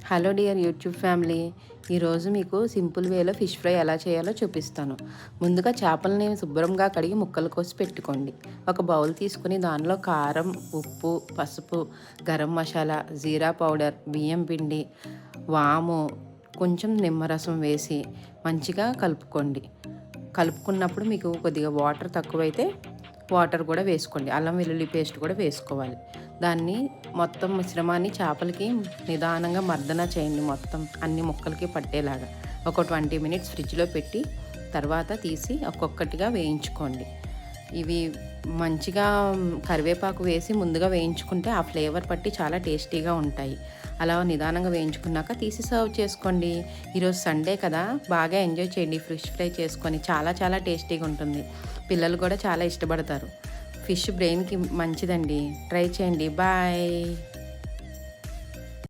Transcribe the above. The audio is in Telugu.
Hello dear YouTube family. ఈరోజు మీకు సింపుల్ వేలో ఫిష్ ఫ్రై ఎలా చేయాలో చూపిస్తాను. ముందుగా చేపలని శుభ్రంగా కడిగి ముక్కలు కోసి పెట్టుకోండి. ఒక బౌల్ తీసుకుని దానిలో కారం, ఉప్పు, పసుపు, గరం మసాలా, జీరా పౌడర్, బియ్యం పిండి, వాము, కొంచెం నిమ్మరసం వేసి మంచిగా కలుపుకోండి. కలుపుకున్నప్పుడు మీకు కొద్దిగా వాటర్ తక్కువైతే వాటర్ కూడా వేసుకోండి. అల్లం వెల్లుల్లి పేస్ట్ కూడా వేసుకోవాలి. దాన్ని మొత్తం మిశ్రమాన్ని చేపలకి నిదానంగా మర్దన చేయండి, మొత్తం అన్ని ముక్కలకి పట్టేలాగా. ఒక 20 మినిట్స్ ఫ్రిడ్జ్లో పెట్టి తర్వాత తీసి ఒక్కొక్కటిగా వేయించుకోండి. ఇవి మంచిగా కరివేపాకు వేసి ముందుగా వేయించుకుంటే ఆ ఫ్లేవర్ పట్టి చాలా టేస్టీగా ఉంటాయి. అలా నిదానంగా వేయించుకున్నాక తీసి సర్వ్ చేసుకోండి. ఈరోజు సండే కదా, బాగా ఎంజాయ్ చేయండి ఫిష్ ఫ్రై చేసుకొని. చాలా చాలా టేస్టీగా ఉంటుంది. పిల్లలు కూడా చాలా ఇష్టపడతారు. ఫిష్ బ్రెయిన్కి మంచిదండి. ట్రై చేయండి. బాయ్.